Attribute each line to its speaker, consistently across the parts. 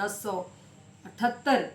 Speaker 1: 1078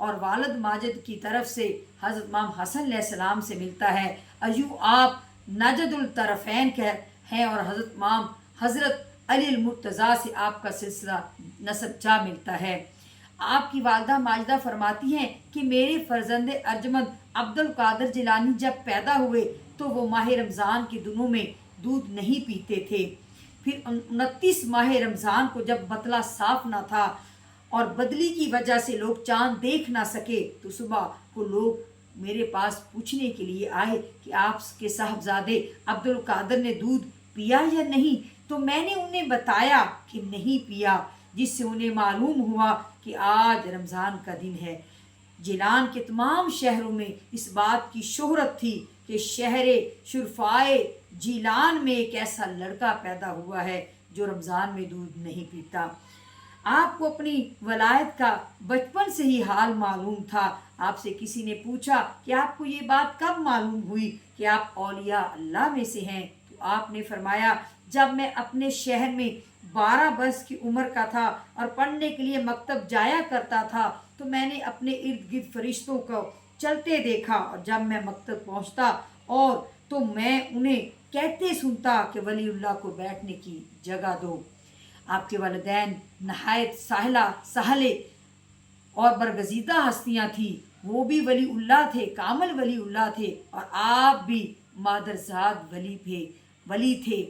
Speaker 1: اور والد ماجد کی طرف سے حضرت امام حسن علیہ السلام سے ملتا ہے، ایوں آپ ناجد الطرفین ہیں، اور حضرت امام حضرت علی المرتضیٰ سے آپ کا سلسلہ نسب جا ملتا ہے۔ آپ کی والدہ ماجدہ فرماتی ہیں کہ میرے فرزند ارجمند عبد القادر جیلانی جب پیدا ہوئے تو وہ ماہ رمضان کے دنوں میں دودھ نہیں پیتے تھے۔ پھر 29 ماہ رمضان کو جب مطلع صاف نہ تھا اور بدلی کی وجہ سے لوگ چاند دیکھ نہ سکے تو صبح کو لوگ میرے پاس پوچھنے کے لیے آئے کہ آپ کے صاحبزادے عبد القادر نے دودھ پیا یا نہیں، تو میں نے انہیں بتایا کہ نہیں پیا، جس سے انہیں معلوم ہوا کہ آج رمضان کا دن ہے۔ جیلان کے تمام شہروں میں اس بات کی شہرت تھی کہ شہر شرفائے جیلان میں ایک ایسا لڑکا پیدا ہوا ہے جو رمضان میں دودھ نہیں پیتا۔ آپ کو اپنی ولایت کا بچپن سے ہی حال معلوم تھا۔ آپ سے کسی نے پوچھا کہ آپ کو یہ بات کب معلوم ہوئی کہ آپ اولیاء اللہ میں سے ہیں، تو آپ نے فرمایا جب میں اپنے شہر میں 12 برس کی عمر کا تھا اور پڑھنے کے لیے مکتب جایا کرتا تھا تو میں نے اپنے ارد گرد فرشتوں کو چلتے دیکھا، اور جب میں مکتب پہنچتا اور تو میں انہیں کہتے سنتا کہ ولی اللہ کو بیٹھنے کی جگہ دو۔ آپ کے والدین نہایت ساحلے اور برگزیدہ ہستیاں تھیں، وہ بھی ولی اللہ تھے، کامل ولی اللہ تھے، اور آپ بھی مادرزاد ولی تھے۔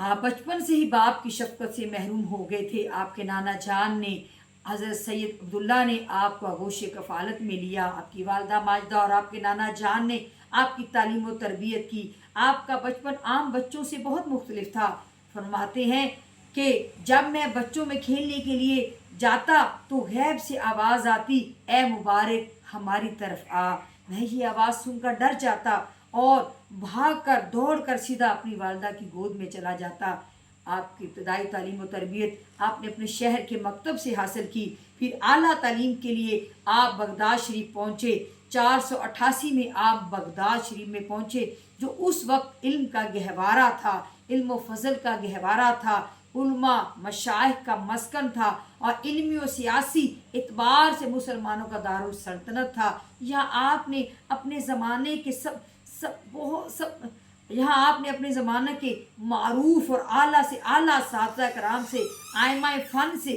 Speaker 1: آپ بچپن سے ہی باپ کی شفقت سے محروم ہو گئے تھے۔ آپ کے نانا جان نے حضرت سید عبداللہ نے آپ کو آغوش کفالت میں لیا۔ آپ کی والدہ ماجدہ اور آپ کے نانا جان نے آپ کی تعلیم و تربیت کی۔ آپ کا بچپن عام بچوں سے بہت مختلف تھا۔ فرماتے ہیں کہ جب میں بچوں میں کھیلنے کے لیے جاتا تو غیب سے آواز آتی، اے مبارک ہماری طرف آ۔ میں یہ آواز سن کر ڈر جاتا اور بھاگ کر دوڑ کر سیدھا اپنی والدہ کی گود میں چلا جاتا۔ آپ کی ابتدائی تعلیم و تربیت آپ نے اپنے شہر کے مکتب سے حاصل کی، پھر اعلیٰ تعلیم کے لیے آپ بغداد شریف پہنچے۔ 488 میں آپ بغداد شریف میں پہنچے جو اس وقت علم کا گہوارہ تھا، علم و فضل کا گہوارہ تھا، علماء مشائخ کا مسکن تھا، اور علمی و سیاسی اعتبار سے مسلمانوں کا دارالسلطنت تھا۔ یہاں آپ نے اپنے زمانے کے زمانہ کے معروف اور اعلیٰ سے اعلیٰ اساتذہ کرام سے آئمہ فن سے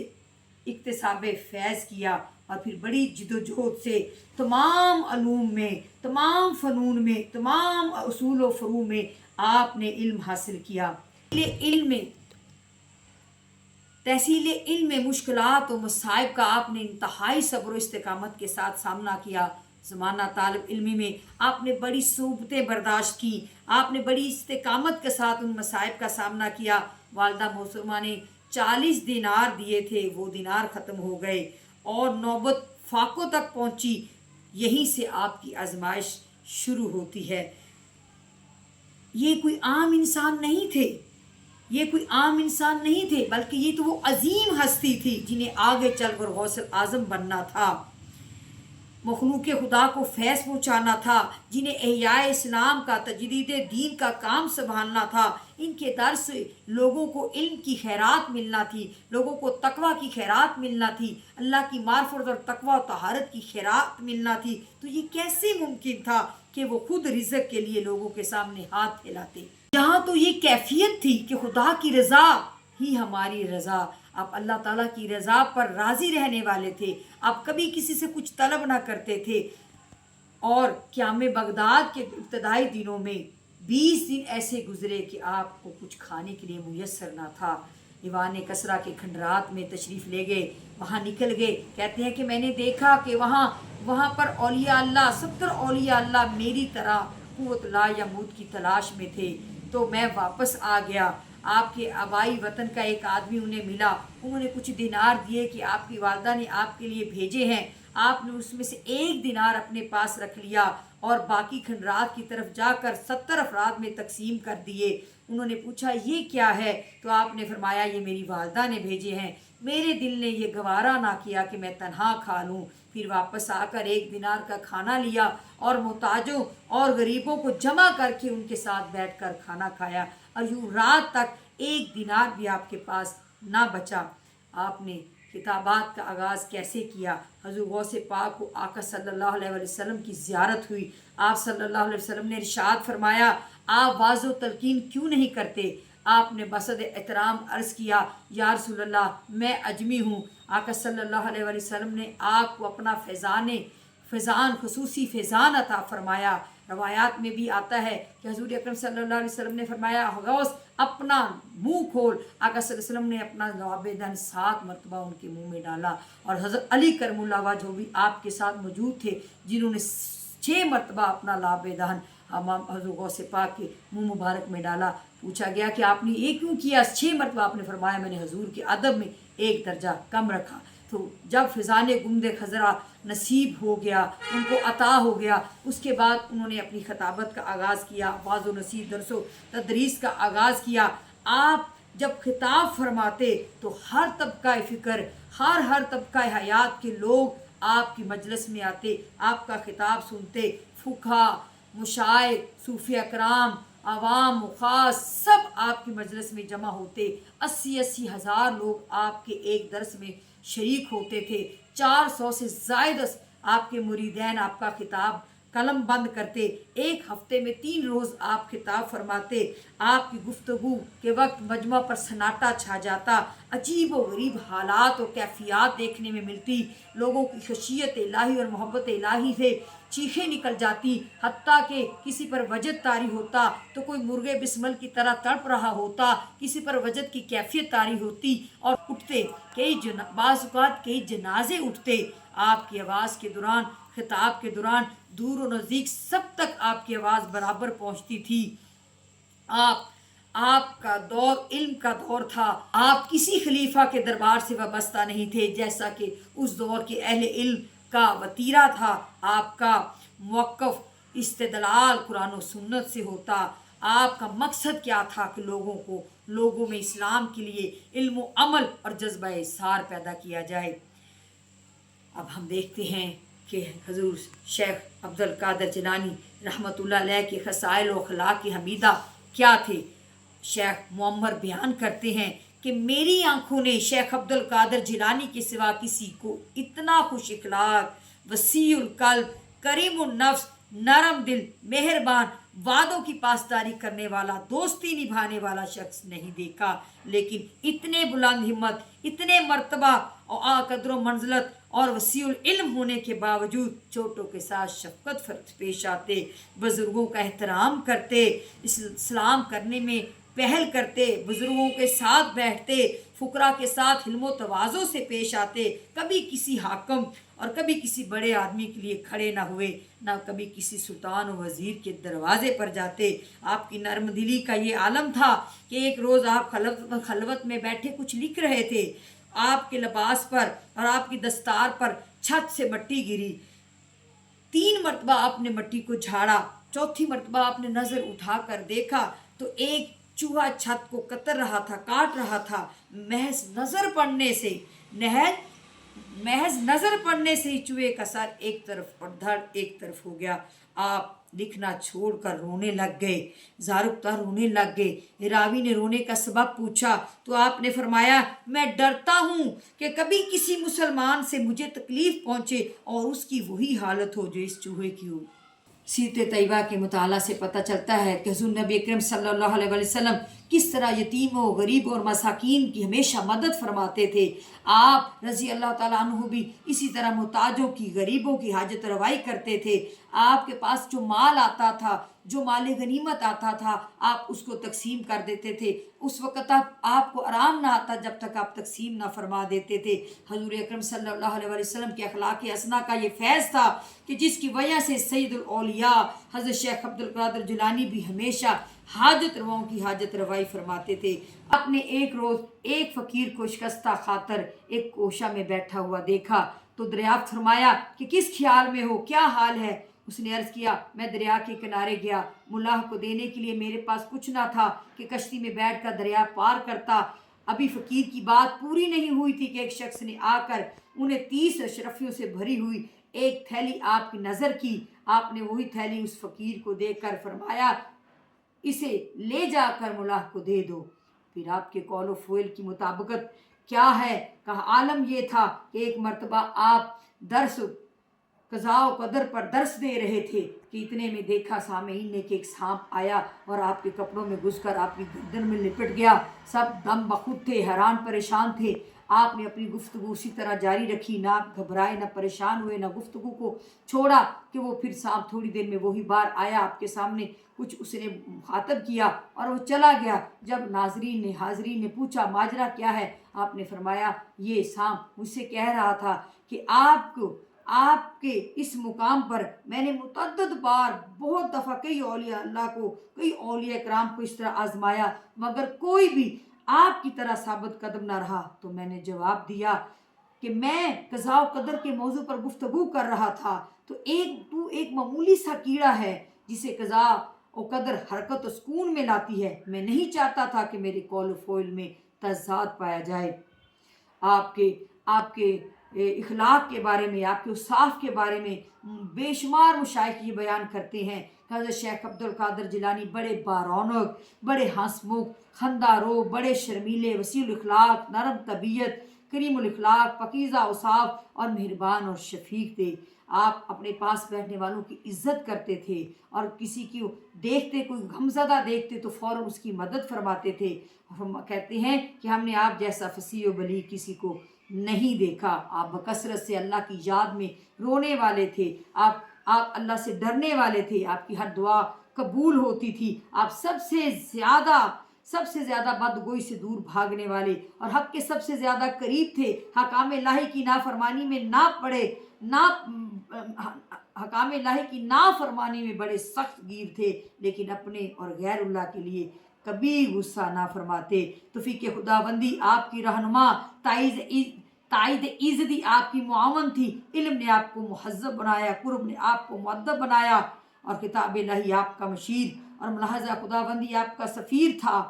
Speaker 1: اکتساب فیض کیا، اور پھر بڑی جدوجہد سے تمام علوم میں، تمام فنون میں، تمام اصول و فروع میں آپ نے علم حاصل کیا۔ تحصیل علم میں مشکلات و مصائب کا آپ نے انتہائی صبر و استقامت کے ساتھ سامنا کیا۔ زمانہ طالب علمی میں آپ نے بڑی صعوبتیں برداشت کی، آپ نے بڑی استقامت کے ساتھ ان مصائب کا سامنا کیا۔ والدہ محترمہ نے 40 دینار دیے تھے، وہ دینار ختم ہو گئے اور نوبت فاقوں تک پہنچی۔ یہیں سے آپ کی آزمائش شروع ہوتی ہے۔ یہ کوئی عام انسان نہیں تھے، بلکہ یہ تو وہ عظیم ہستی تھی جنہیں آگے چل کر غوث اعظم بننا تھا، مخلوق خدا کو فیض پہنچانا تھا، جنہیں احیاء اسلام کا، تجدید دین کا کام سنبھالنا تھا۔ ان کے در سے لوگوں کو علم کی خیرات ملنا تھی، لوگوں کو تقوی کی خیرات ملنا تھی، اللہ کی معرفت اور تقوی و طہارت کی خیرات ملنا تھی۔ تو یہ کیسے ممکن تھا کہ وہ خود رزق کے لیے لوگوں کے سامنے ہاتھ پھیلاتے؟ یہاں تو یہ کیفیت تھی کہ خدا کی رضا ہی ہماری رضا۔ آپ اللہ تعالیٰ کی رضا پر راضی رہنے والے تھے، آپ کبھی کسی سے کچھ طلب نہ کرتے تھے۔ اور قیام بغداد کے ابتدائی دنوں میں 20 دن ایسے گزرے کہ آپ کو کچھ کھانے کے لیے میسر نہ تھا۔ ایوان کسریٰ کے کھنڈرات میں تشریف لے گئے، وہاں نکل گئے۔ کہتے ہیں کہ میں نے دیکھا کہ وہاں پر اولیاء اللہ 70 اولیاء اللہ میری طرح قوت لا یموت کی تلاش میں تھے، تو میں واپس آ گیا۔ آپ کے آبائی وطن کا ایک آدمی انہیں ملا، انہوں نے کچھ دینار دیے کہ آپ کی والدہ نے آپ کے لیے بھیجے ہیں۔ آپ نے اس میں سے 1 دینار اپنے پاس رکھ لیا اور باقی کھنڈرات کی طرف جا کر 70 افراد میں تقسیم کر دیے۔ انہوں نے پوچھا یہ کیا ہے؟ تو آپ نے فرمایا یہ میری والدہ نے بھیجے ہیں، میرے دل نے یہ گوارا نہ کیا کہ میں تنہا کھا لوں۔ پھر واپس آ کر 1 دینار کا کھانا لیا اور محتاجوں اور غریبوں کو جمع کر کے ان کے ساتھ بیٹھ کر کھانا کھایا، اور یوں رات تک 1 دینار بھی آپ کے پاس نہ بچا۔ آپ نے خطابات کا آغاز کیسے کیا۔ حضور غوث پاک کو آقا صلی اللہ علیہ وسلم کی زیارت ہوئی۔ آپ صلی اللہ علیہ وسلم نے ارشاد فرمایا آپ واعظ و تلقین کیوں نہیں کرتے؟ آپ نے بصد احترام عرض کیا یا رسول اللہ میں اجمی ہوں۔ آقا صلی اللہ علیہ وسلم نے آپ کو اپنا فیضان خصوصی فیضان عطا فرمایا۔ روایات میں بھی آتا ہے کہ حضور اکرم صلی اللہ علیہ وسلم نے فرمایا غوث اپنا منہ کھول۔ آقا صلی اللہ علیہ وسلم نے اپنا لعاب دہن 7 مرتبہ ان کے منہ میں ڈالا، اور حضرت علی کرم اللہ وجہ جو بھی آپ کے ساتھ موجود تھے جنہوں نے 6 مرتبہ اپنا لعاب دہن حضور غوث پاک کے منہ مبارک میں ڈالا۔ پوچھا گیا کہ آپ نے یہ کیوں کیا 6 مرتبہ؟ آپ نے فرمایا میں نے حضور کے ادب میں 1 درجہ کم رکھا۔ تو جب فیضان گنبد خضرا نصیب ہو گیا، ان کو عطا ہو گیا، اس کے بعد انہوں نے اپنی خطابت کا آغاز کیا، واعظ و نصیحت درس و تدریس کا آغاز کیا۔ آپ جب خطاب فرماتے تو ہر طبقہ فکر، ہر طبقہ حیات کے لوگ آپ کی مجلس میں آتے، آپ کا خطاب سنتے۔ فقہا، مشائخ، صوفیہ کرام، عوام و خاص سب آپ کی مجلس میں جمع ہوتے۔ 80 ہزار لوگ آپ کے ایک درس میں شریک ہوتے تھے۔ 400 سے زائد آپ کے مریدین آپ کا خطاب قلم بند کرتے۔ 1 ہفتے میں 3 روز آپ خطاب فرماتے۔ آپ کی گفتگو کے وقت مجمع پر سناٹا چھا جاتا، عجیب و غریب حالات و کیفیات دیکھنے میں ملتی، لوگوں کی خشیت الہی اور محبت الہی سے چیخیں نکل جاتی، حتیٰ کہ کسی پر وجد طاری ہوتا تو کوئی مرغے بسمل کی طرح تڑپ رہا ہوتا، کسی پر وجد کی کیفیت طاری ہوتی اور اٹھتے بعض اوقات کئی جنازے اٹھتے۔ آپ کی آواز کے دوران، خطاب کے دوران دور و نزدیک سب تک آپ کی آواز برابر پہنچتی تھی۔ آپ کا دور علم کا دور تھا۔ آپ کسی خلیفہ کے دربار سے وابستہ نہیں تھے، جیسا کہ اس دور کے اہل علم کا وتیرہ تھا۔ آپ کا موقف استدلال قرآن و سنت سے ہوتا۔ آپ کا مقصد کیا تھا کہ لوگوں میں اسلام کے لیے علم و عمل اور جذبہ اظہار پیدا کیا جائے۔ اب ہم دیکھتے ہیں کہ حضور شیخ عبد القادر جیلانی رحمۃ اللہ علیہ کے خصائل و اخلاق حمیدہ کیا تھے؟ شیخ معمر بیان کرتے ہیں کہ میری آنکھوں نے شیخ عبد القادر جیلانی کے سوا کسی کو اتنا خوش اخلاق، وسیع القلب، کریم النفس، نرم دل، مہربان، وعدوں کی پاسداری کرنے والا، دوستی نبھانے والا شخص نہیں دیکھا۔ لیکن اتنے بلند ہمت، اتنے مرتبہ اور قدر و منزلت اور وسیع العلم ہونے کے باوجود چھوٹوں کے ساتھ شفقت پیش آتے، بزرگوں کا احترام کرتے، سلام کرنے میں پہل کرتے، بزرگوں کے ساتھ بیٹھتے، فقراء کے ساتھ حلم و تواضع سے پیش آتے، کبھی کسی حاکم اور کبھی کسی بڑے آدمی کے لیے کھڑے نہ ہوئے، نہ کبھی کسی سلطان و وزیر کے دروازے پر جاتے۔ آپ کی نرم دلی کا یہ عالم تھا کہ ایک روز آپ خلوت میں بیٹھے کچھ لکھ رہے تھے، آپ کے لباس پر اور آپ کی دستار پر چھت سے مٹی گری۔ 3 مرتبہ آپ نے مٹی کو جھاڑا، 4تھی مرتبہ آپ نے نظر اٹھا کر دیکھا تو ایک چوہا چھت کو کاٹ رہا تھا۔ محض نظر پڑنے سے ہی چوہے کا سر ایک طرف اور دھڑ ایک طرف ہو گیا۔ آپ لکھنا چھوڑ کر رونے لگ گئے، زارقطع رونے لگ گئے۔ راوی نے رونے کا سبب پوچھا تو آپ نے فرمایا میں ڈرتا ہوں کہ کبھی کسی مسلمان سے مجھے تکلیف پہنچے اور اس کی وہی حالت ہو جو اس چوہے کی ہو۔ سیرت طیبہ کے مطالعہ سے پتہ چلتا ہے کہ حضور نبی اکرم صلی اللہ علیہ وسلم کس طرح یتیموں، غریبوں اور مساکین کی ہمیشہ مدد فرماتے تھے۔ آپ رضی اللہ تعالیٰ عنہ بھی اسی طرح محتاجوں کی، غریبوں کی حاجت روائی کرتے تھے۔ آپ کے پاس جو مال آتا تھا، جو مال غنیمت آتا تھا، آپ اس کو تقسیم کر دیتے تھے۔ اس وقت آپ کو آرام نہ آتا جب تک آپ تقسیم نہ فرما دیتے تھے۔ حضور اکرم صلی اللہ علیہ وسلم کے اخلاق حسنہ کا یہ فیض تھا کہ جس کی وجہ سے سید الاولیاء حضرت شیخ عبد القادر جیلانی بھی ہمیشہ حاجت رواؤں کی حاجت روائی فرماتے تھے۔ آپ نے ایک روز ایک فقیر کو شکستہ خاطر ایک کوشہ میں بیٹھا ہوا دیکھا تو دریافت فرمایا کہ کس خیال میں ہو، کیا حال ہے؟ اس نے عرض کیا میں دریا کے کنارے گیا، ملاح کو دینے کے لیے میرے پاس کچھ نہ تھا کہ کشتی میں بیٹھ کر دریا پار کرتا۔ ابھی فقیر کی بات پوری نہیں ہوئی تھی کہ ایک شخص نے آ کر انہیں 30 اشرفیوں سے بھری ہوئی ایک تھیلی آپ کی نظر کی۔ آپ نے وہی تھیلی اس فقیر کو دے کر فرمایا اسے لے جا کر ملاح کو دے دو۔ پھر آپ کے قول و فعل کی مطابقت کیا ہے؟ کہا عالم یہ تھا کہ ایک مرتبہ آپ درس قضاء و قدر پر درس دے رہے تھے کہ اتنے میں دیکھا سامعین نے کہ ایک سانپ آیا اور آپ کے کپڑوں میں گھس کر آپ کی گردن میں لپٹ گیا۔ سب دم بخود تھے، حیران پریشان تھے۔ آپ نے اپنی گفتگو اسی طرح جاری رکھی، نہ گھبرائے نہ پریشان ہوئے، نہ گفتگو کو چھوڑا کہ وہ پھر سانپ تھوڑی دیر میں وہی بار آیا آپ کے سامنے، کچھ اس نے مخاطب کیا اور وہ چلا گیا۔ جب حاضرین نے پوچھا ماجرا کیا ہے، آپ نے فرمایا یہ سانپ مجھ سے کہہ رہا تھا کہ آپ کے اس مقام پر میں نے متعدد بار بہت دفعہ کئی اولیاء اللہ کو، کئی اولیاء کرام کو اس طرح آزمایا، مگر کوئی بھی آپ کی طرح ثابت قدم نہ رہا۔ تو میں نے جواب دیا کہ میں قضاء و قدر کے موضوع پر گفتگو کر رہا تھا، تو ایک معمولی سا کیڑا ہے جسے قضاء و قدر حرکت و سکون میں لاتی ہے۔ میں نہیں چاہتا تھا کہ میرے قول و فعل میں تضاد پایا جائے۔ آپ کے اخلاق کے بارے میں، آپ کے اوصاف کے بارے میں بے شمار مشائخ یہ بیان کرتے ہیں کہ حضرت شیخ عبد القادر جیلانی بڑے بارونق، بڑے ہنس مکھ، خندہ رو، بڑے شرمیلے، وسیع الاخلاق، نرم طبیعت، کریم الاخلاق، پاکیزہ اوصاف اور مہربان اور شفیق تھے۔ آپ اپنے پاس بیٹھنے والوں کی عزت کرتے تھے اور کسی کی دیکھتے، کوئی غمزدہ دیکھتے تو فوراً اس کی مدد فرماتے تھے۔ ہم کہتے ہیں کہ ہم نے آپ جیسا فصیح و بلیغ کسی کو نہیں دیکھا۔ آپ بکثرت سے اللہ کی یاد میں رونے والے تھے، آپ اللہ سے ڈرنے والے تھے، آپ کی ہر دعا قبول ہوتی تھی۔ آپ سب سے زیادہ بدگوئی سے دور بھاگنے والے اور حق کے سب سے زیادہ قریب تھے۔ حکام الہی کی نافرمانی میں حکام الہی کی نافرمانی میں بڑے سخت گیر تھے، لیکن اپنے اور غیر اللہ کے لیے کبھی غصہ نہ فرماتے۔ توفیق خداوندی آپ کی رہنما، تائید ایزدی آپ کی معاون تھی، علم نے آپ کو مہذب بنایا، قرب نے آپ کو مؤدب بنایا، اور کتاب الہی آپ کا مشیر اور ملاحظہ خداوندی آپ کا سفیر تھا۔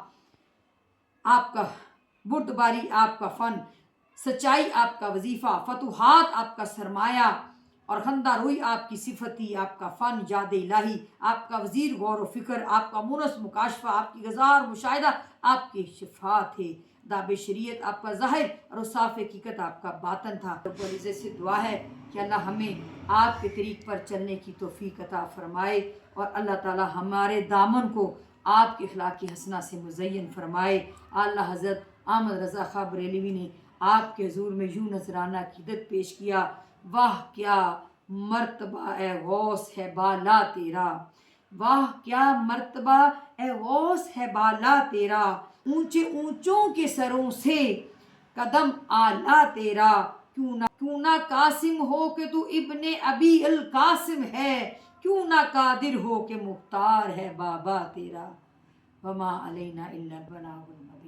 Speaker 1: آپ کا بردباری آپ کا فن، سچائی آپ کا وظیفہ، فتوحات آپ کا سرمایہ اور خندہ روئی آپ کی صفت تھی۔ آپ کا فن یاد الہی، آپ کا وزیر غور و فکر، آپ کا مونس مکاشفہ، آپ کی غزا اور مشاہدہ آپ کے شفا تھے۔ داب شریعت آپ کا ظاہر اور اوصاف حقیقت آپ کا باطن تھا۔ رب العزت سے دعا ہے کہ اللہ ہمیں آپ کے طریق پر چلنے کی توفیق عطا فرمائے، اور اللہ تعالی ہمارے دامن کو آپ کے اخلاق حسنہ سے مزین فرمائے۔ اللہ حضرت احمد رضا خاں بریلوی نے آپ کے حضور میں یوں نذرانہ عقیدت پیش کیا: واہ کیا مرتبہ اے غوث ہے بالا تیرا، واہ کیا مرتبہ اے غوث ہے بالا تیرا، اونچے اونچوں کے سروں سے قدم آلہ تیرا، کیوں نہ قاسم ہو کہ تو ابن ابی القاسم ہے، کیوں نہ قادر ہو کہ مختار ہے بابا تیرا، وما علینا الا البلاغ المبین۔